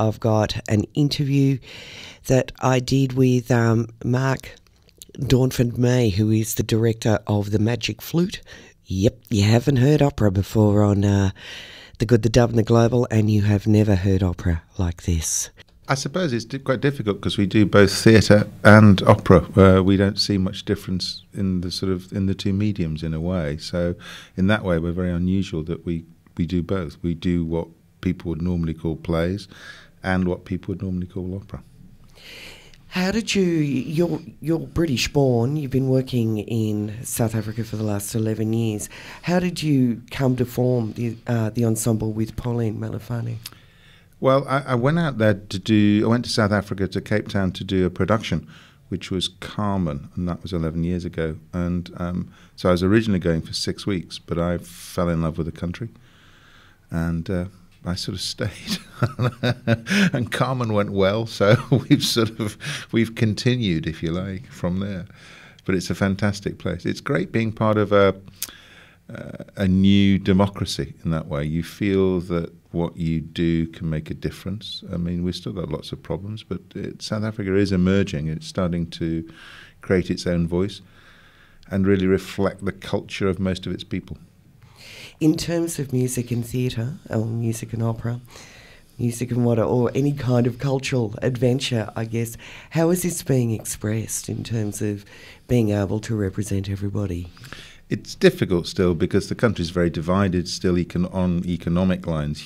I've got an interview that I did with Mark Dawnford-May, who is the director of the Magic Flute. Yep, you haven't heard opera before on The Good, the Dove and the Global, and you have never heard opera like this. I suppose it's quite difficult because we do both theatre and opera. We don't see much difference in the two mediums in a way. So in that way, we're very unusual that we do both. We do what people would normally call plays and what people would normally call opera. How did you're British born, you've been working in South Africa for the last 11 years. How did you come to form the ensemble with Pauline Malafane? Well, I went out there I went to South Africa, to Cape Town, to do a production, which was Carmen, and that was 11 years ago. And so I was originally going for 6 weeks, but I fell in love with the country, and I sort of stayed. And Carmen went well, so we've continued, if you like, from there. But it's a fantastic place. It's great being part of a new democracy in that way. You feel that what you do can make a difference. I mean, we've still got lots of problems, but South Africa is emerging. It's starting to create its own voice and really reflect the culture of most of its people. In terms of music and theatre, or music and opera, music and or any kind of cultural adventure, I guess, how is this being expressed in terms of being able to represent everybody? It's difficult still because the country's very divided still on economic lines.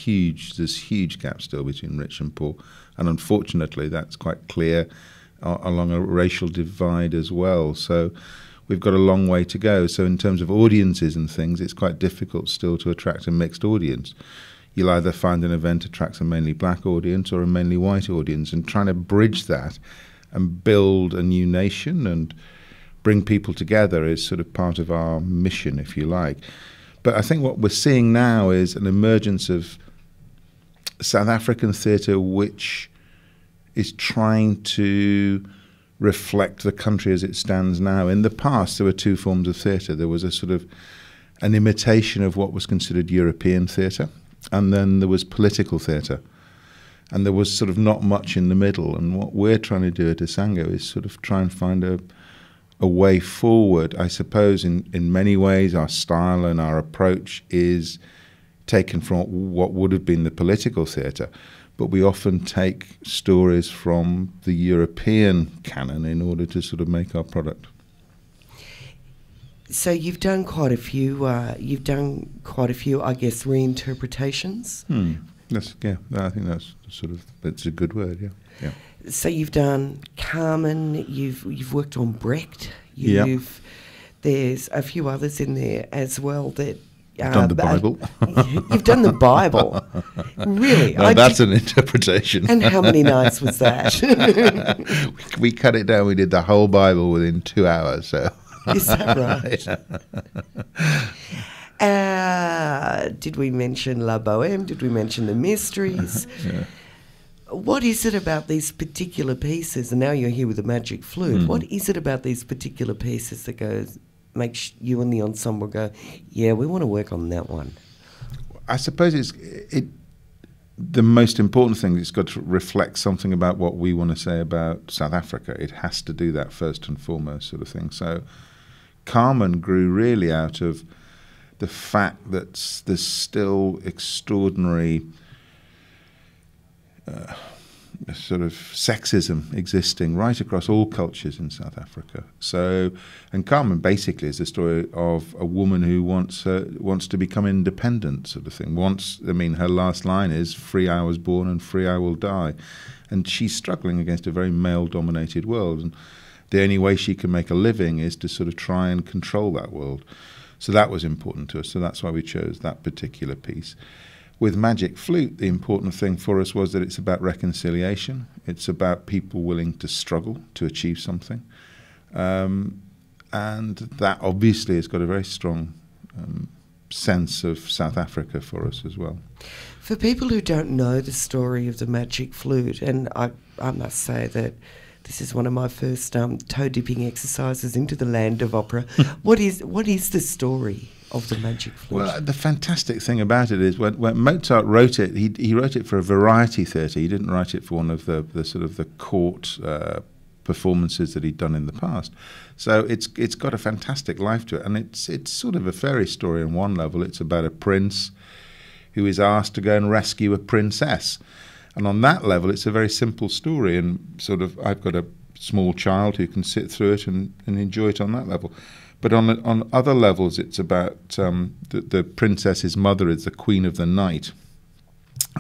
There's huge gaps still between rich and poor. And unfortunately, that's quite clear along a racial divide as well. So we've got a long way to go. So in terms of audiences and things, it's quite difficult still to attract a mixed audience. You'll either find an event attracts a mainly black audience or a mainly white audience, and trying to bridge that and build a new nation and bring people together is sort of part of our mission, if you like. But I think what we're seeing now is an emergence of South African theatre which is trying to reflect the country as it stands now. In the past, there were two forms of theatre. There was a sort of an imitation of what was considered European theatre, and then there was political theatre. And there was sort of not much in the middle. And what we're trying to do at Isango is sort of try and find a way forward. I suppose in many ways our style and our approach is taken from what would have been the political theatre, but we often take stories from the European canon in order to sort of make our product. So you've done quite a few. I guess, reinterpretations. I think that's a good word. Yeah. So you've done Carmen. You've worked on Brecht. There's a few others in there as well that. You've done the Bible. You've done the Bible, really? No, that's an interpretation. And how many nights was that? we cut it down. We did the whole Bible within 2 hours. So. Is that right? Did we mention La Bohème? Did we mention the Mysteries? Yeah. What is it about these particular pieces? And now you're here with the Magic Flute. What is it about these particular pieces that makes you and the ensemble go, yeah, we want to work on that one? I suppose the most important thing is it's got to reflect something about what we want to say about South Africa. It has to do that first and foremost, sort of thing. So Carmen grew really out of the fact that there's still extraordinary sort of sexism existing right across all cultures in South Africa. So, and Carmen basically is the story of a woman who wants to become independent, sort of thing. Her last line is, "Free I was born and free I will die," and she's struggling against a very male-dominated world, and the only way she can make a living is to sort of try and control that world. So that was important to us. So that's why we chose that particular piece. With Magic Flute, the important thing for us was that it's about reconciliation. It's about people willing to struggle to achieve something. And that obviously has got a very strong sense of South Africa for us as well. For people who don't know the story of the Magic Flute, and I must say that This is one of my first toe dipping exercises into the land of opera. What is the story of the Magic Flute? Well, the fantastic thing about it is when Mozart wrote it, he wrote it for a variety theatre. He didn't write it for one of the sort of the court performances that he'd done in the past. So it's got a fantastic life to it, and it's sort of a fairy story on one level. It's about a prince who is asked to go and rescue a princess. And on that level, it's a very simple story, and sort of I've got a small child who can sit through it and enjoy it on that level. But on other levels, it's about the princess's mother is the queen of the night,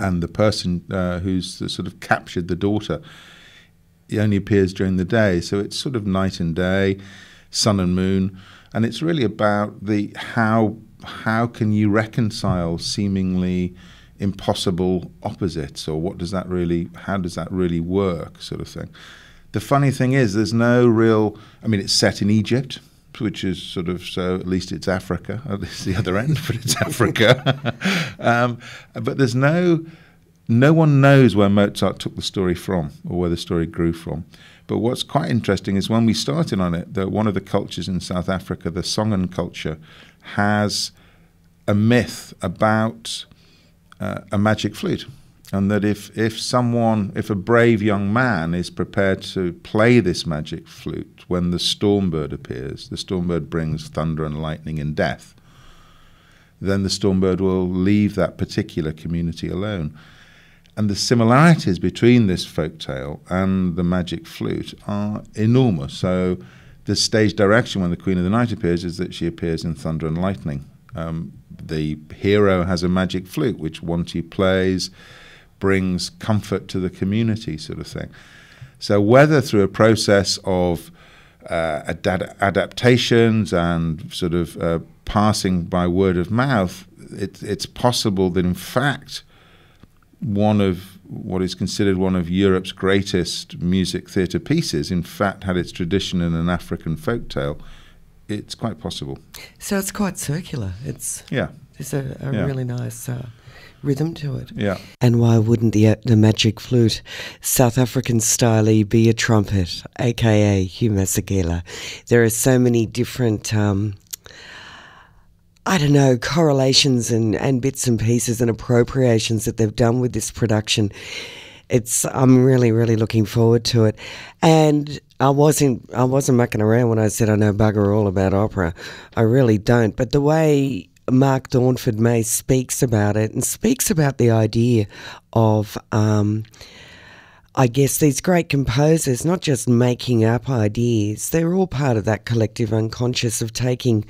and the person who's sort of captured the daughter, he only appears during the day. So it's sort of night and day, sun and moon, and it's really about the how can you reconcile seemingly impossible opposites, or how does that really work, sort of thing. The funny thing is there's no real, I mean, it's set in Egypt, which is sort of, so at least it's Africa, at least the other end, but it's Africa. But there's no one knows where Mozart took the story from or where the story grew from. But what's quite interesting is when we started on it, that one of the cultures in South Africa, the Songan culture, has a myth about a magic flute, and that if a brave young man is prepared to play this magic flute when the storm bird appears, the storm bird brings thunder and lightning and death, then the storm bird will leave that particular community alone. And the similarities between this folktale and the magic flute are enormous. So the stage direction when the Queen of the Night appears is that she appears in thunder and lightning. The hero has a magic flute, which once he plays, brings comfort to the community, sort of thing. So whether through a process of adaptations and sort of passing by word of mouth, it's possible that in fact one of what is considered one of Europe's greatest music theatre pieces in fact had its tradition in an African folktale. It's quite possible. So it's quite circular. There's a Yeah. really nice rhythm to it. Yeah. And why wouldn't the Magic Flute, South African style, be a trumpet, aka Hugh Masekela? There are so many different, correlations and bits and pieces and appropriations that they've done with this production. I'm really, really looking forward to it. And I wasn't mucking around when I said I know bugger all about opera. I really don't. But the way Mark Dawnford-May speaks about it and speaks about the idea of, I guess, these great composers not just making up ideas, they're all part of that collective unconscious of taking,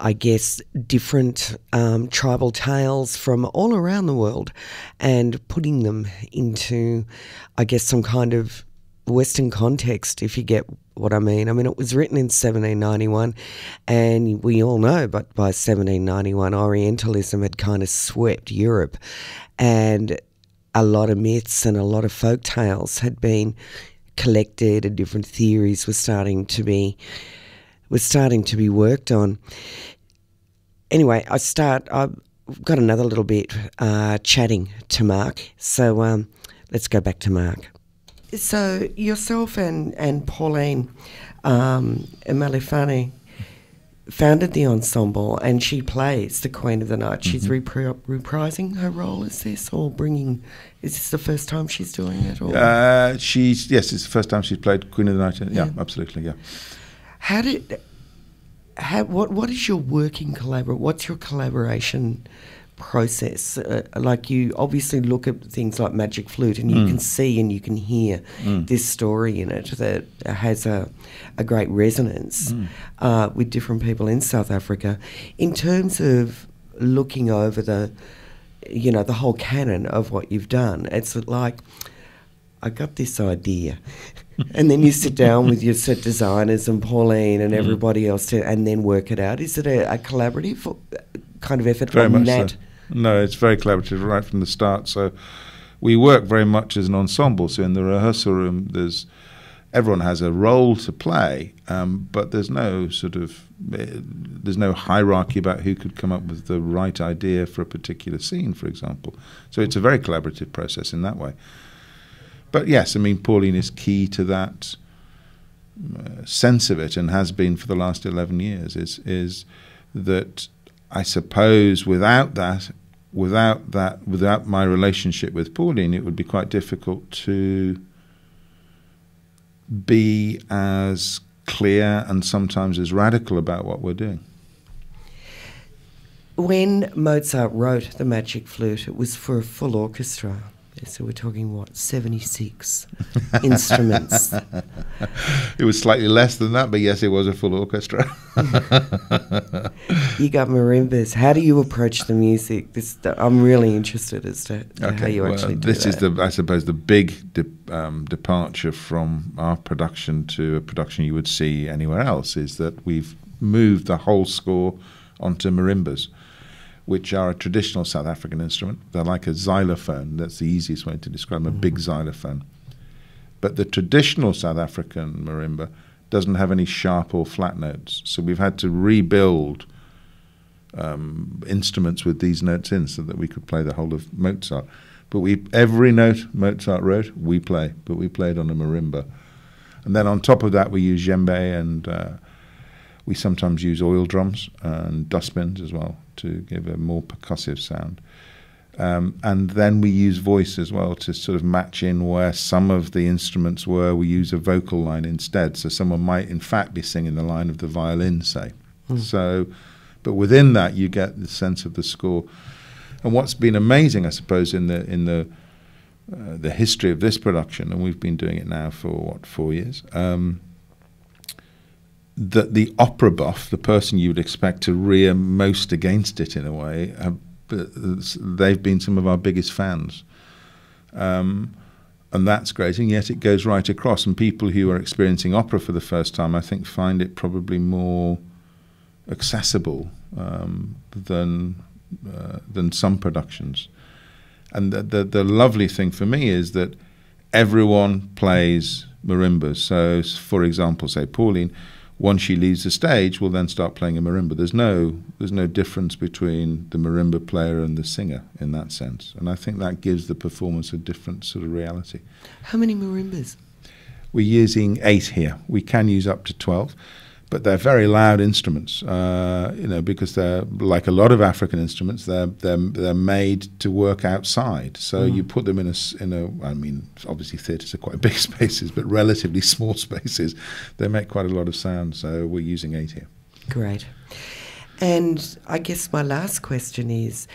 I guess, different tribal tales from all around the world and putting them into, I guess, some kind of Western context, if you get what I mean. I mean, it was written in 1791, and we all know, but by 1791, Orientalism had kind of swept Europe, and a lot of myths and a lot of folk tales had been collected, and different theories were starting to be worked on. Anyway, I've got another little bit chatting to Mark, so let's go back to Mark. So yourself and Pauline Malefane founded the ensemble, and she plays the Queen of the Night. She's reprising her role as this, or bringing. Is this the first time she's doing it? Or? Yes, it's the first time she's played Queen of the Night. Yeah, absolutely. Yeah. What is your working what's your collaboration process? Like, you obviously look at things like Magic Flute, and you can see and you can hear this story in it that has a great resonance with different people in South Africa. In terms of looking over the whole canon of what you've done, it's like, I got this idea. And then you sit down with your set designers and Pauline and everybody else and then work it out. Is it a collaborative kind of effort? Very much so. No, it's very collaborative right from the start. So we work very much as an ensemble. So in the rehearsal room, everyone has a role to play, but there's no hierarchy about who could come up with the right idea for a particular scene, for example. So it's a very collaborative process in that way. But yes, I mean, Pauline is key to that sense of it, and has been for the last 11 years, is that I suppose without my relationship with Pauline, it would be quite difficult to be as clear and sometimes as radical about what we're doing. When Mozart wrote the Magic Flute, it was for a full orchestra. So we're talking, what, 76 instruments? It was slightly less than that, but yes, it was a full orchestra. You got marimbas. How do you approach the music? I'm really interested as to how you actually do this that. Is, I suppose, the big departure from our production to a production you would see anywhere else, is that we've moved the whole score onto marimbas, which are a traditional South African instrument. They're like a xylophone. That's the easiest way to describe them, a big xylophone. But the traditional South African marimba doesn't have any sharp or flat notes. So we've had to rebuild instruments with these notes in so that we could play the whole of Mozart. But every note Mozart wrote, we play, but we played on a marimba. And then on top of that, we use djembe, and we sometimes use oil drums and dustbins as well to give a more percussive sound. And then we use voice as well to sort of match in where some of the instruments were. We use a vocal line instead, so someone might in fact be singing the line of the violin, say. So, but within that you get the sense of the score. And what's been amazing, I suppose, in the history of this production, and we've been doing it now for what, 4 years, that the opera buff, the person you would expect to rear most against it in a way, they've been some of our biggest fans. And that's great, and yet it goes right across. And people who are experiencing opera for the first time, I think, find it probably more accessible than some productions. And the lovely thing for me is that everyone plays marimbas. So, for example, say Pauline, once she leaves the stage, will then start playing a marimba. There's no difference between the marimba player and the singer in that sense. And I think that gives the performance a different sort of reality. How many marimbas? We're using 8 here. We can use up to 12, but they're very loud instruments. Because they're like a lot of African instruments. They're made to work outside. So you put them in a. I mean, obviously theatres are quite big spaces, but relatively small spaces. They make quite a lot of sound. So we're using 8 here. Great. And I guess my last question is,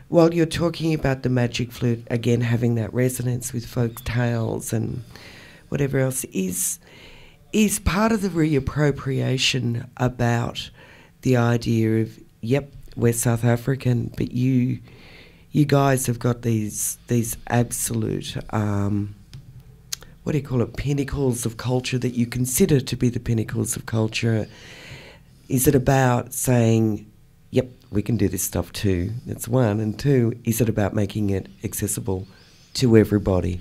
while you're talking about the Magic Flute again having that resonance with folk tales and whatever else, is part of the reappropriation about the idea of, yep, we're South African, but you guys have got these absolute, what do you call it, pinnacles of culture that you consider to be the pinnacles of culture. Is it about saying, yep, we can do this stuff too? That's one. And two, is it about making it accessible to everybody?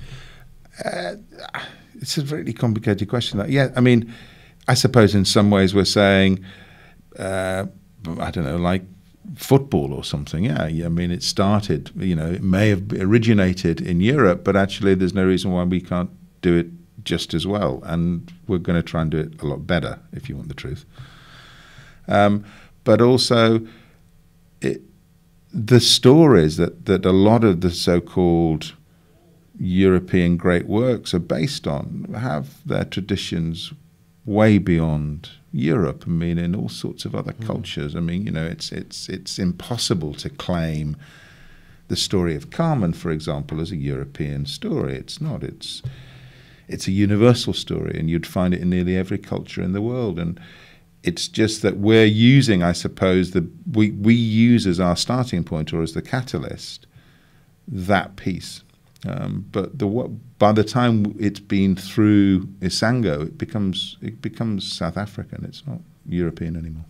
It's a really complicated question. Yeah, I mean, I suppose in some ways we're saying, I don't know, like football or something. Yeah, I mean, it started, it may have originated in Europe, but actually there's no reason why we can't do it just as well. And we're going to try and do it a lot better, if you want the truth. But also, the stories that a lot of the so-called European great works are based on have their traditions way beyond Europe. I mean, in all sorts of other cultures. I mean, it's impossible to claim the story of Carmen, for example, as a European story. It's not. It's a universal story, and you'd find it in nearly every culture in the world. And it's just that we're using, I suppose, we use as our starting point or as the catalyst that piece. But by the time it's been through Isango, it becomes South African. It's not European anymore.